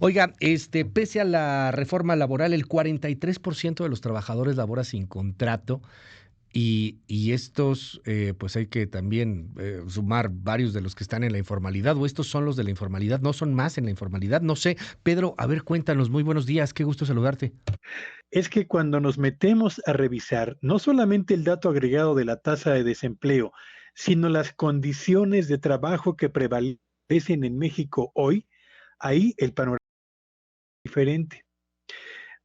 Oiga, pese a la reforma laboral, el 43% de los trabajadores labora sin contrato y estos, pues hay que también sumar varios de los que están en la informalidad, o estos son los de la informalidad, no son más en la informalidad, no sé. Pedro, a ver, cuéntanos, muy buenos días, qué gusto saludarte. Es que cuando nos metemos a revisar no solamente el dato agregado de la tasa de desempleo, sino las condiciones de trabajo que prevalecen en México hoy, ahí el panorama es diferente.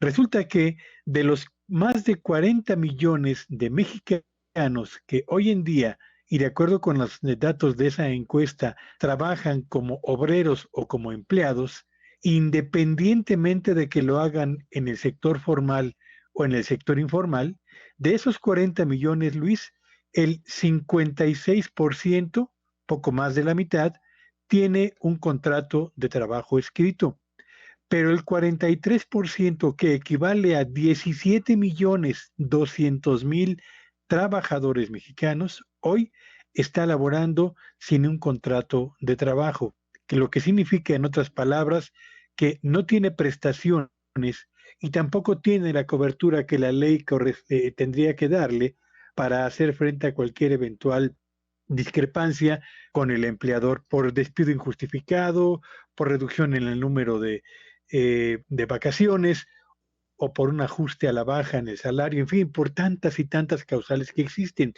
Resulta que de los más de 40 millones de mexicanos que hoy en día, y de acuerdo con los datos de esa encuesta, trabajan como obreros o como empleados, independientemente de que lo hagan en el sector formal o en el sector informal, de esos 40 millones, Luis, el 56%, poco más de la mitad, tiene un contrato de trabajo escrito, pero el 43%, que equivale a 17.200.000 trabajadores mexicanos, hoy está laborando sin un contrato de trabajo, que lo que significa, en otras palabras, que no tiene prestaciones y tampoco tiene la cobertura que la ley tendría que darle para hacer frente a cualquier eventual discrepancia con el empleador por despido injustificado, por reducción en el número de vacaciones o por un ajuste a la baja en el salario, en fin, por tantas y tantas causales que existen.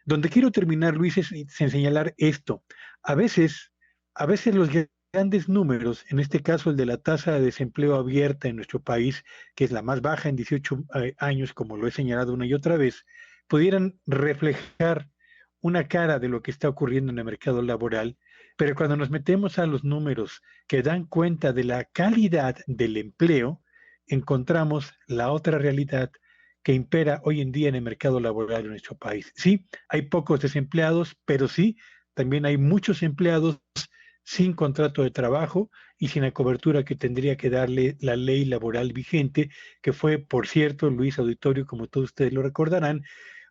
Donde quiero terminar, Luis, es en señalar esto. A veces, a veces los grandes números, en este caso el de la tasa de desempleo abierta en nuestro país, que es la más baja en 18 años, como lo he señalado una y otra vez, pudieran reflejar una cara de lo que está ocurriendo en el mercado laboral, pero cuando nos metemos a los números que dan cuenta de la calidad del empleo, encontramos la otra realidad que impera hoy en día en el mercado laboral de nuestro país. Sí, hay pocos desempleados, pero sí, también hay muchos empleados sin contrato de trabajo y sin la cobertura que tendría que darle la ley laboral vigente, que fue, por cierto, Luis Auditorio, como todos ustedes lo recordarán,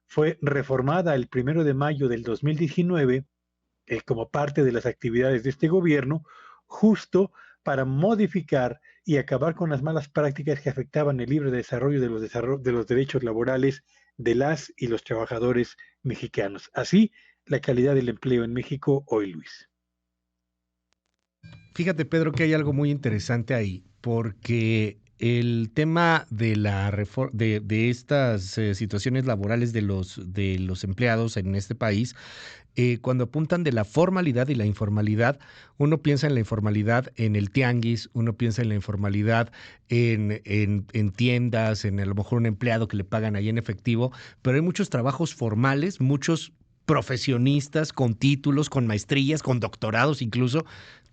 fue reformada el 1 de mayo del 2019 como parte de las actividades de este gobierno, justo para modificar y acabar con las malas prácticas que afectaban el libre desarrollo de los derechos laborales de las y los trabajadores mexicanos. Así, la calidad del empleo en México hoy, Luis. Fíjate, Pedro, que hay algo muy interesante ahí, porque el tema de de estas situaciones laborales de los empleados en este país, cuando apuntan de la formalidad y la informalidad, uno piensa en la informalidad en el tianguis, uno piensa en la informalidad en tiendas, en a lo mejor un empleado que le pagan ahí en efectivo, pero hay muchos trabajos formales, muchos profesionistas con títulos, con maestrías, con doctorados incluso,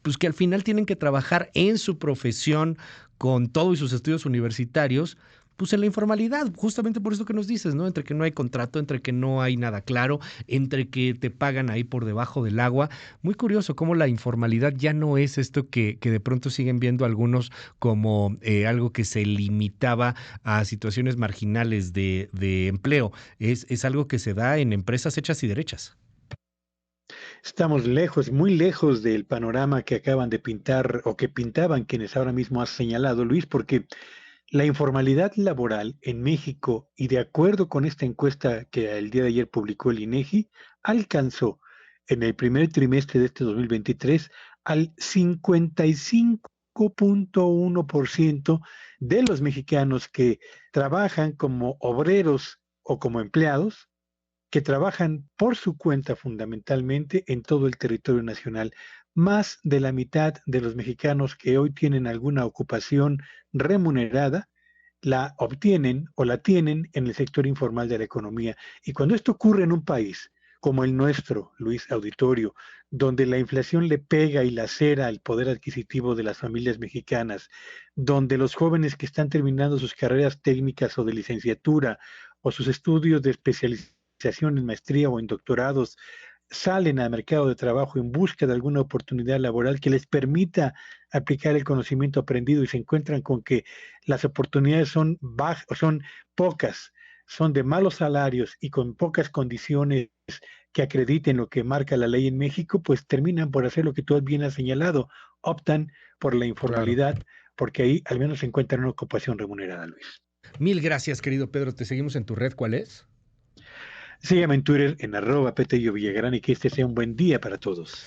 pues que al final tienen que trabajar en su profesión con todo y sus estudios universitarios, pues en la informalidad, justamente por eso que nos dices, ¿no? Entre que no hay contrato, entre que no hay nada claro, entre que te pagan ahí por debajo del agua. Muy curioso cómo la informalidad ya no es esto que de pronto siguen viendo algunos como algo que se limitaba a situaciones marginales de empleo. Es algo que se da en empresas hechas y derechas. Estamos lejos, muy lejos del panorama que acaban de pintar o que pintaban quienes ahora mismo has señalado, Luis, porque la informalidad laboral en México, y de acuerdo con esta encuesta que el día de ayer publicó el INEGI, alcanzó en el primer trimestre de este 2023 al 55.1% de los mexicanos que trabajan como obreros o como empleados, que trabajan por su cuenta fundamentalmente en todo el territorio nacional. Más de la mitad de los mexicanos que hoy tienen alguna ocupación remunerada la obtienen o la tienen en el sector informal de la economía. Y cuando esto ocurre en un país como el nuestro, Luis Auditorio, donde la inflación le pega y lacera el poder adquisitivo de las familias mexicanas, donde los jóvenes que están terminando sus carreras técnicas o de licenciatura o sus estudios de especialización en maestría o en doctorados salen al mercado de trabajo en busca de alguna oportunidad laboral que les permita aplicar el conocimiento aprendido y se encuentran con que las oportunidades son bajas, son pocas, son de malos salarios y con pocas condiciones que acrediten lo que marca la ley en México, pues terminan por hacer lo que tú bien has señalado, optan por la Claro. informalidad porque ahí al menos se encuentra una ocupación remunerada, Luis. Mil gracias, querido Pedro. Te seguimos en tu red. ¿Cuál es? Sígueme en Twitter en @Petello Villagrán y que este sea un buen día para todos.